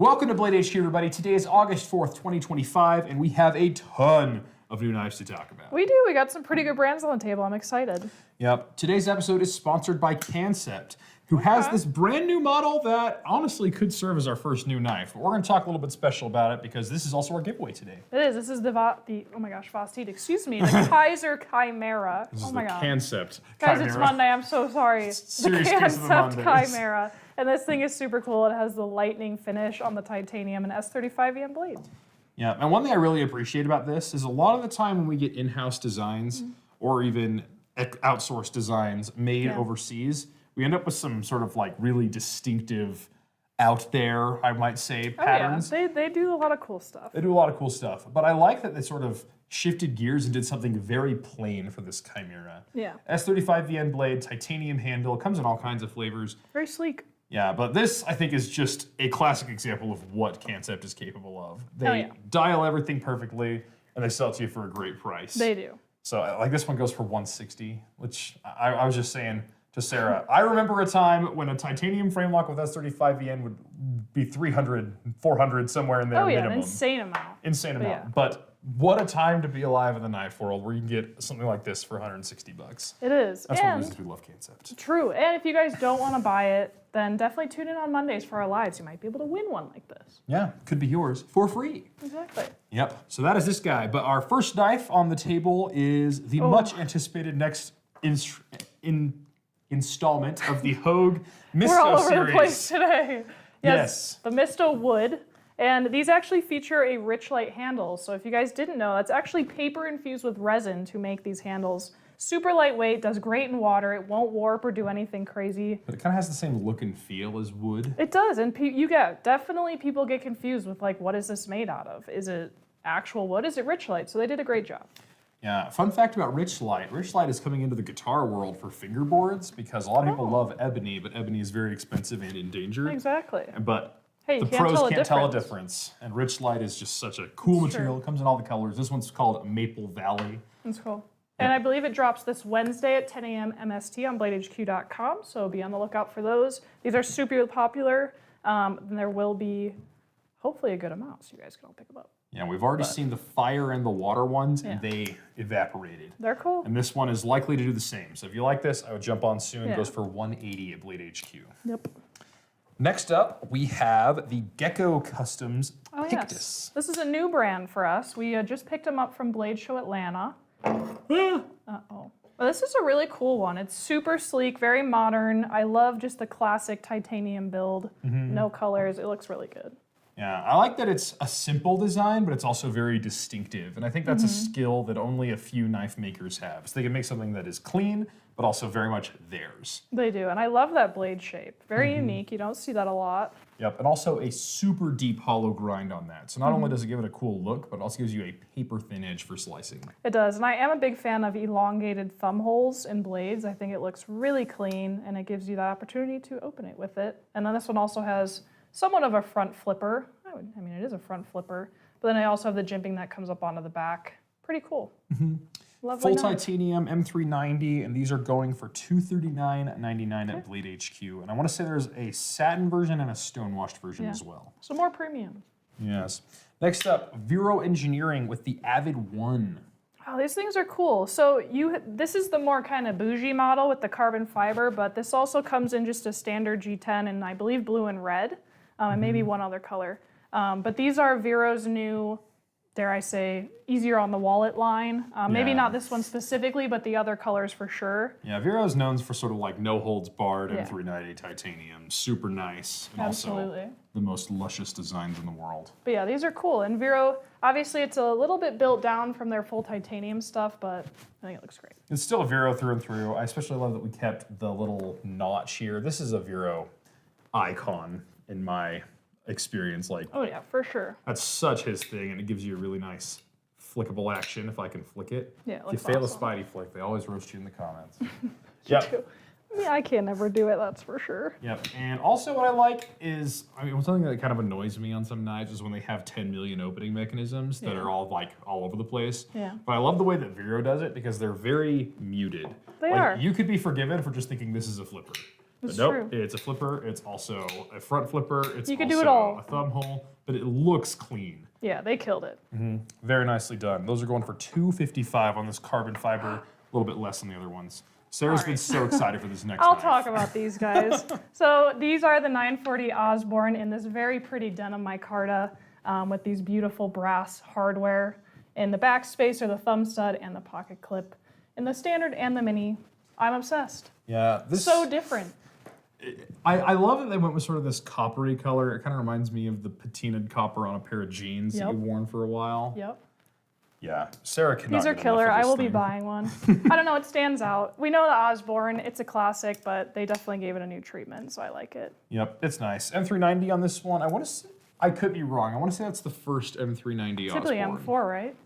Welcome to Blade HQ, everybody. Today is August 4th, 2025, and we have a ton of new knives to talk about. We do. We got some pretty good brands on the table. I'm excited. Yep. Today's episode is sponsored by Kansept, who has this brand new model that honestly could serve as our first new knife. But we're going to talk a little bit special about it because this is also our giveaway today. It is. This is the oh my gosh, Vosteed, excuse me, the Kaiser Chimera. This is my the God. Kansept Guys, Chimera. it's Monday. I'm so sorry. Serious the case of the Kansept Mondays. Chimera. And this thing is super cool. It has the lightning finish on the titanium and S35EN blade. Yeah, and one thing I really appreciate about this is a lot of the time when we get in-house designs or even outsourced designs made overseas, we end up with some sort of like really distinctive, out there, I might say, patterns. Oh yeah, they do a lot of cool stuff. They do a lot of cool stuff, but I like that they sort of shifted gears and did something very plain for this Chimera. Yeah. S35VN blade, titanium handle, comes in all kinds of flavors. Very sleek. Yeah, but this, I think, is just a classic example of what Kansept is capable of. They dial everything perfectly, and they sell it to you for a great price. They do. So, like, this one goes for $160, which I was just saying to Sarah, I remember a time when a titanium frame lock with S35VN would be $300, $400, somewhere in there minimum. An insane amount. Insane amount. But what a time to be alive in the knife world where you can get something like this for $160. It is. That's one of the reasons we love Kansept. True. And if you guys don't want to buy it, then definitely tune in on Mondays for our lives. You might be able to win one like this. Yeah, could be yours for free. Exactly. Yep. So that is this guy. But our first knife on the table is the much anticipated next installment of the Hogue Mysto We're all over series. the place today. Yes. The Mysto wood. And these actually feature a rich light handle. So if you guys didn't know, that's actually paper infused with resin to make these handles. Super lightweight, does great in water. It won't warp or do anything crazy. But it kind of has the same look and feel as wood. It does, and definitely people get confused with like, what is this made out of? Is it actual wood? Is it rich light? So they did a great job. Yeah, fun fact about rich light. Rich light is coming into the guitar world for fingerboards because a lot of people love ebony, but ebony is very expensive and endangered. Exactly. But hey, the pros can't tell a difference. And rich light is just such a cool material. It comes in all the colors. This one's called Maple Valley. That's cool. And I believe it drops this Wednesday at 10 a.m. MST on BladeHQ.com, so be on the lookout for those. These are super popular, and there will be hopefully a good amount, so you guys can all pick them up. Yeah, we've already seen the fire and the water ones, and they evaporated. They're cool. And this one is likely to do the same. So if you like this, I would jump on soon. It goes for $180 at Blade HQ. Yep. Next up, we have the Gecko Customz Pictus. Yes. This is a new brand for us. We just picked them up from Blade Show Atlanta. Uh-oh. Well, this is a really cool one. It's super sleek, very modern. I love just the classic titanium build. No colors. It looks really good. Yeah, I like that it's a simple design, but it's also very distinctive. And I think that's a skill that only a few knife makers have. So they can make something that is clean, but also very much theirs. They do, and I love that blade shape. Very unique. You don't see that a lot. Yep, and also a super deep hollow grind on that. So not only does it give it a cool look, but it also gives you a paper-thin edge for slicing. It does, and I am a big fan of elongated thumb holes in blades. I think it looks really clean, and it gives you that opportunity to open it with it. And then this one also has somewhat of a front flipper. I mean, it is a front flipper, but then I also have the jimping that comes up onto the back. Pretty cool. Lovely Full knife. titanium M390, and these are going for $239.99 at Blade HQ. And I want to say there's a satin version and a stone-washed version as well. So more premium. Yes. Next up, Vero Engineering with the Avid 1. Oh, these things are cool. So this is the more kind of bougie model with the carbon fiber, but this also comes in just a standard G10 and I believe blue and red, and maybe one other color. But these are Vero's new, dare I say, easier on the wallet line. Maybe not this one specifically, but the other colors for sure. Yeah, Vero's known for sort of like no holds barred M390 titanium. Super nice. And also the most luscious designs in the world. But yeah, these are cool. And Vero, obviously it's a little bit built down from their full titanium stuff, but I think it looks great. It's still a Vero through and through. I especially love that we kept the little notch here. This is a Vero icon in my experience. Like, oh yeah, for sure. That's such his thing, and it gives you a really nice flickable action if I can flick it. Yeah, it if you looks fail awesome. a Spidey flick, they always roast you in the comments. Yep. Yeah, I can't never do it, that's for sure. Yep. And also what I like is, I mean, something that kind of annoys me on some knives is when they have 10 million opening mechanisms that are all like all over the place. Yeah. But I love the way that Vero does it because they're very muted. They are. You could be forgiven for just thinking this is a flipper. It's But true. it's a flipper. It's also a front flipper. It's You could also do it all. a thumb hole, but it looks clean. Yeah, they killed it. Very nicely done. Those are going for $255 on this carbon fiber, a little bit less than the other ones. Sarah's been so excited for this next I'll knife. talk about these guys. So these are the 940 Osborne in this very pretty denim micarta with these beautiful brass hardware. In the back space are the thumb stud and the pocket clip. In the standard and the mini, I'm obsessed. Yeah, this So different. I love that they went with sort of this coppery color. It kind of reminds me of the patinaed copper on a pair of jeans that you've worn for a while. Yep. Yeah, Sarah cannot These are get enough killer. of I this will be thing. buying one. I don't know, it stands out. We know the Osborne, it's a classic, but they definitely gave it a new treatment, so I like it. Yep, it's nice. M390 on this one. I could be wrong. I want to say that's the first M390 Typically Osborne. M4, right?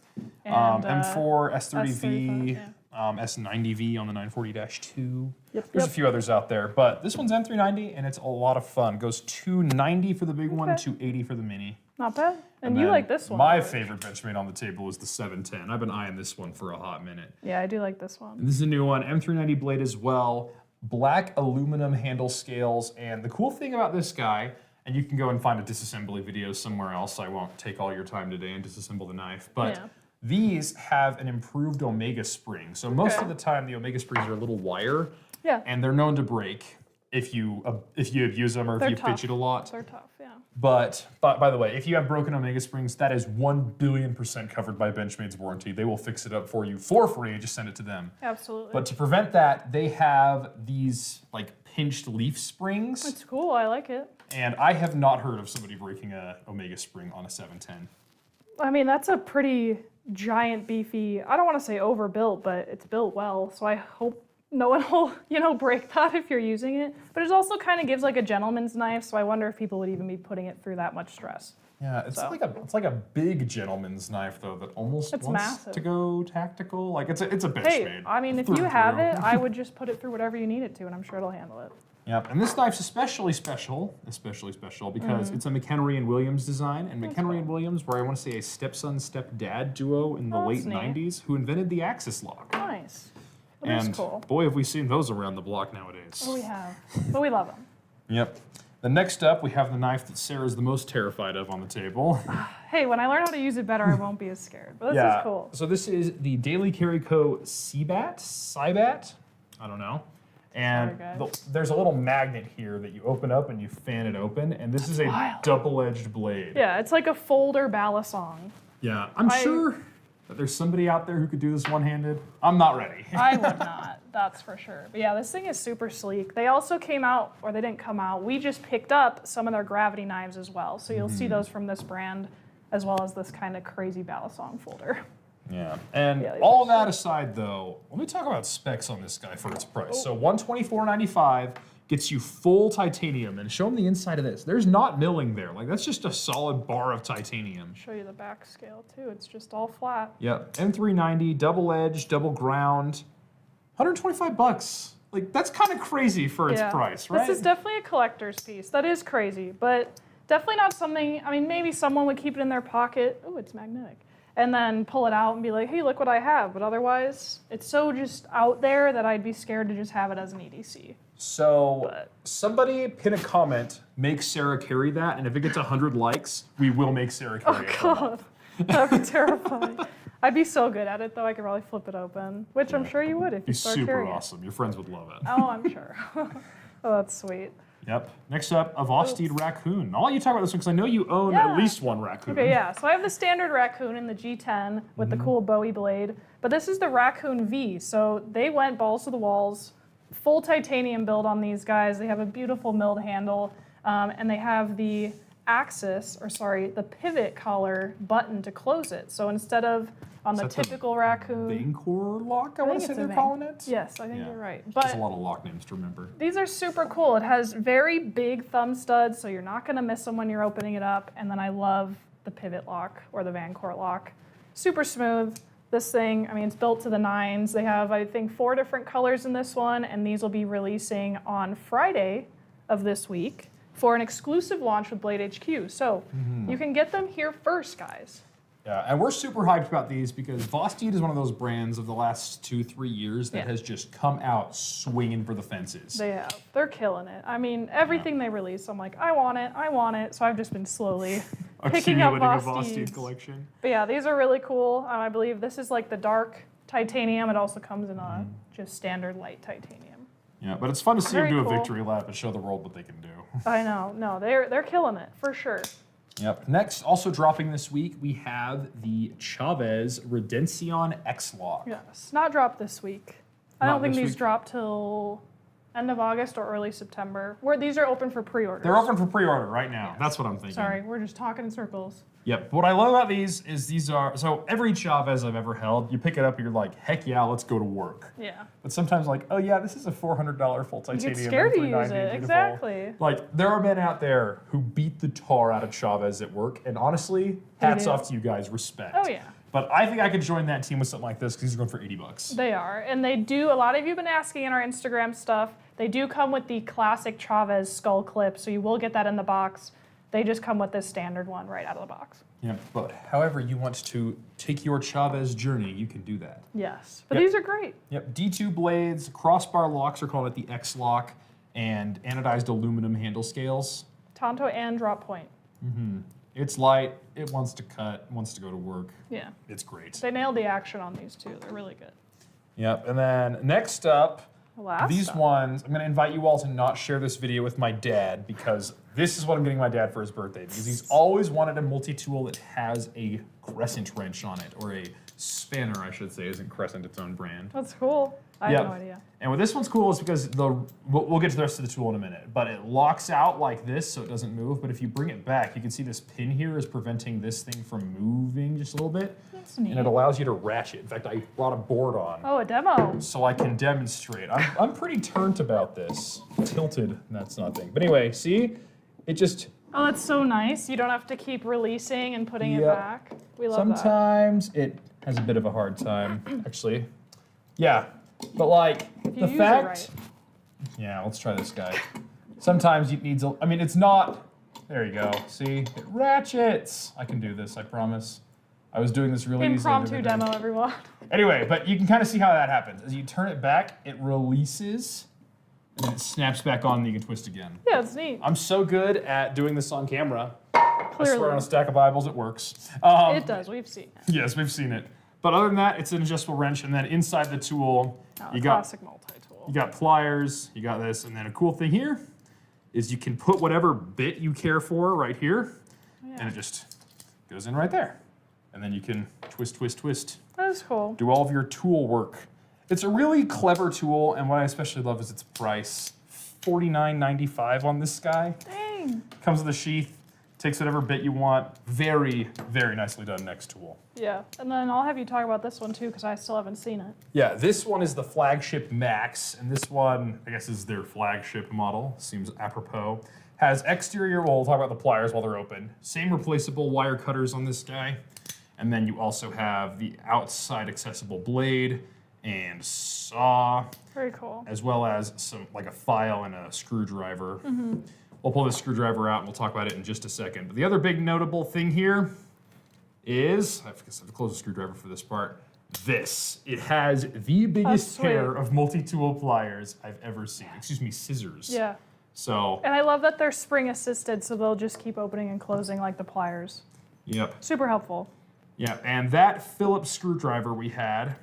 M4, S30V, S35, S90V on the 940-2. Yep, There's yep. a few others out there, but this one's M390 and it's a lot of fun. Goes $290 for the big one, $280 for the mini. Not bad. And you then like this one. My George. favorite Benchmade on the table is the 710. I've been eyeing this one for a hot minute. Yeah, I do like this one. And this is a new one, M390 blade as well. Black aluminum handle scales. And the cool thing about this guy, and you can go and find a disassembly video somewhere else. I won't take all your time today and disassemble the knife. But these have an improved Omega spring. So most of the time, the Omega springs are a little wire. Yeah. And they're known to break if you abuse them or if you tough. fidget a lot. They're tough, yeah. But by the way, if you have broken Omega springs, that is 1,000,000,000% covered by Benchmade's warranty. They will fix it up for you for free. Just send it to them. Absolutely. But to prevent that, they have these like pinched leaf springs. It's cool, I like it. And I have not heard of somebody breaking a Omega spring on a 710. I mean, that's a pretty giant, beefy, I don't want to say overbuilt, but it's built well. So I hope no one will, break that if you're using it. But it also kind of gives like a gentleman's knife, so I wonder if people would even be putting it through that much stress. Yeah, it's like a big gentleman's knife though that almost It's wants massive. to go tactical. Like it's a Benchmade. Hey, I mean, if through you and have through. it, I would just put it through whatever you need it to, and I'm sure it'll handle it. Yep, and this knife's especially special because it's a McHenry and Williams design, and McHenry and Williams were, I want to say, a stepson stepdad duo in the late that's neat. 90s who invented the axis lock. Nice. Well, that's And cool. boy, have we seen those around the block nowadays. Oh, we have. But we love them. Yep. The next up, we have the knife that Sarah's the most terrified of on the table. Hey, when I learn how to use it better, I won't be as scared. But this is cool. So this is the Daily Carry Co. Sibat? I don't know. And Sorry, guys. there's a little magnet here that you open up and you fan it open, and this is a wild. double-edged blade. Yeah, it's like a folder balisong. Yeah, I'm sure that there's somebody out there who could do this one-handed. I'm not ready. I would not, that's for sure. But yeah, this thing is super sleek. They also came out, or they didn't come out, we just picked up some of their gravity knives as well. So you'll see those from this brand, as well as this kind of crazy balisong folder. Yeah, and Yeah, these all are that aside, though, let me talk about specs on this guy for its price. So $124.95 gets you full titanium, and show them the inside of this. There's not milling there. Like, that's just a solid bar of titanium. Show you the back scale too. It's just all flat. Yep, M390, double edge, double ground, $125. Like, that's kind of crazy for its price, right? This is definitely a collector's piece. That is crazy, but definitely not something, I mean, maybe someone would keep it in their pocket. Oh, it's magnetic. And then pull it out and be like, hey, look what I have. But otherwise, it's so just out there that I'd be scared to just have it as an EDC. So somebody pin a comment, make Sarah carry that, and if it gets 100 likes, we will make Sarah carry it. God, that'd be terrifying. I'd be so good at it, though. I could probably flip it open, which I'm sure you would if you It's start super carrying awesome. Your friends would love it. it. Oh, I'm sure. Oh, that's sweet. Yep. Next up, a Vosteed Raccoon. I'll let you talk about this one because I know you own at least one raccoon. Okay, yeah. So I have the standard Raccoon in the G10 with the cool Bowie blade, but this is the Raccoon V. So they went balls to the walls, full titanium build on these guys. They have a beautiful milled handle, and they have the the pivot collar button to close it. So instead of on the typical Raccoon, Vangor lock, I want to say they're calling it. Yes, I think you're right. There's But a lot of lock names to remember. these are super cool. It has very big thumb studs, so you're not going to miss them when you're opening it up. And then I love the pivot lock or the Vangor lock. Super smooth. This thing, I mean, it's built to the nines. They have, I think, 4 different colors in this one, and these will be releasing on Friday of this week for an exclusive launch with Blade HQ. So you can get them here first, guys. Yeah, and we're super hyped about these because Vosteed is one of those brands of the last 2-3 years that has just come out swinging for the fences. They have. They're killing it. I mean, everything they release, I'm like, I want it, I want it. So I've just been slowly picking up Accumulating a Vosteeds. Vosteed collection. But yeah, these are really cool. I believe this is like the dark titanium. It also comes in a just standard light titanium. Yeah, but it's fun to see them Very do a cool. victory lap and show the world what they can do. I know. No, they're killing it for sure. Yep. Next, also dropping this week, we have the Chaves Redencion X-Lock. Yes, not dropped this week. I Not don't think this these week? drop till end of August or early September. These are open for pre-orders. They're open for pre-order right now. That's what I'm thinking. Sorry, we're just talking in circles. Yep. What I love about these is so every Chaves I've ever held, you pick it up and you're like, heck yeah, let's go to work. Yeah. But sometimes like, oh yeah, this is a $400 full titanium. You get scared to and use $390, it. beautiful. Exactly. Like, there are men out there who beat the tar out of Chaves at work, and honestly, hats do. off to you guys, respect. Oh yeah. But I think I could join that team with something like this because these are going for $80. They are, and they do. A lot of you have been asking in our Instagram stuff. They do come with the classic Chaves skull clip, so you will get that in the box. They just come with this standard one right out of the box. Yeah, but however you want to take your Chaves journey, you can do that. Yes, but Yep. these are great. Yep, D2 blades, crossbar locks are called at the X-Lock, and anodized aluminum handle scales. Tonto and drop point. It's light, it wants to cut, wants to go to work. Yeah, It's great. they nailed the action on these too. They're really good. Yep, and then next up, Last these up. ones, I'm going to invite you all to not share this video with my dad because this is what I'm getting my dad for his birthday. Because he's always wanted a multi-tool that has a crescent wrench on it, or a spanner, I should say. Isn't Crescent its own brand? That's cool. I Yep. have no idea. And what this one's cool is because we'll get to the rest of the tool in a minute, but it locks out like this so it doesn't move. But if you bring it back, you can see this pin here is preventing this thing from moving just a little bit. That's neat. And it allows you to ratchet. In fact, I brought a board on Oh, a demo. so I can demonstrate. I'm pretty turnt about this. Tilted, that's nothing. But anyway, see? It just, Oh, that's so nice. You don't have to keep releasing and putting it Yep. back. We love that. sometimes it has a bit of a hard time, actually. Yeah, but like, If you the use it fact, right. yeah, let's try this guy. Sometimes it needs I mean, it's not, there you go, see? It ratchets. I can do this, I promise. I was doing this really easily. Impromptu demo, everyone. Anyway, but you can kind of see how that happens. As you turn it back, it releases, and then it snaps back on, and you can twist again. Yeah, it's neat. I'm so good at doing this on camera. I swear Clearly. on a stack of Bibles, it works. It does. We've seen it. Yes, we've seen it. But other than that, it's an adjustable wrench, and then inside the tool, Oh, you got classic multi-tool. pliers, you got this, and then a cool thing here is you can put whatever bit you care for right here, and it just goes in right there. And then you can twist, twist, twist. That is cool. Do all of your tool work. It's a really clever tool, and what I especially love is its price. $49.95 on this guy. Dang. Comes with a sheath, takes whatever bit you want. Very, very nicely done NexTool. Yeah, and then I'll have you talk about this one too, because I still haven't seen it. Yeah, this one is the Flagship Max, and this one, I guess, is their flagship model. Seems apropos. Has exterior, well, we'll talk about the pliers while they're open. Same replaceable wire cutters on this guy. And then you also have the outside accessible blade and saw, Very cool. as well as some, like a file and a screwdriver. We'll pull this screwdriver out and we'll talk about it in just a second. But the other big notable thing here is, I guess I have to close the screwdriver for this part, this. It has the biggest sweet. pair of multi-tool pliers I've ever seen. Excuse me, scissors. Yeah. So, And I love that they're spring assisted, so they'll just keep opening and closing like the pliers. yep. Super helpful. Yeah, and that Phillips screwdriver we had,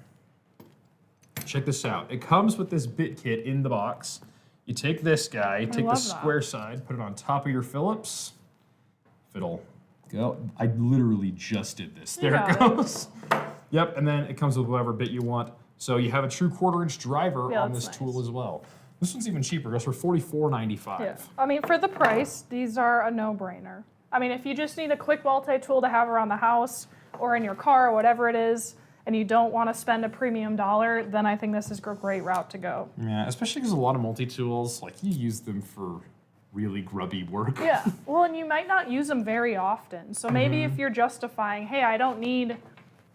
check this out. It comes with this bit kit in the box. You take this guy, you take the love that. square side, put it on top of your Phillips. If it'll go, I literally just did this. There got it it. goes. Yep, and then it comes with whatever bit you want. So you have a true 1/4-inch driver Yeah, on that's this tool nice. as well. This one's even cheaper. It goes for $44.95. Yeah. I mean, for the price, these are a no-brainer. I mean, if you just need a quick multi-tool to have around the house or in your car or whatever it is, and you don't want to spend a premium dollar, then I think this is a great route to go. Yeah, especially because a lot of multi-tools, like you use them for really grubby work. Yeah. Well, and you might not use them very often. So maybe if you're justifying, hey, I don't need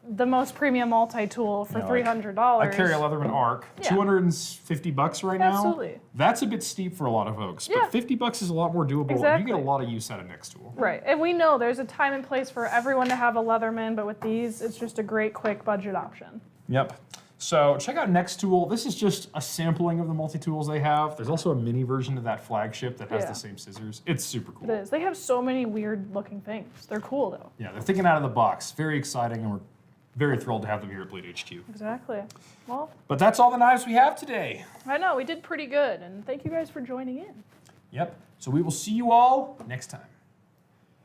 the most premium multi-tool for Yeah, like, $300. I carry a Leatherman Arc, Yeah. $250 right now. Absolutely. That's a bit steep for a lot of folks, Yeah. but $50 is a lot more doable. And Exactly. you get a lot of use out of NexTool. Right, and we know there's a time and place for everyone to have a Leatherman, but with these, it's just a great, quick budget option. Yep. So check out NexTool. This is just a sampling of the multi-tools they have. There's also a mini version of that flagship that has Yeah. the same scissors. It's super cool. It is. They have so many weird looking things. They're cool though. Yeah, they're thinking out of the box. Very exciting, and we're very thrilled to have them here at Blade HQ. Exactly. Well, But that's all the knives we have today. I know, we did pretty good, and thank you guys for joining in. Yep. So we will see you all next time.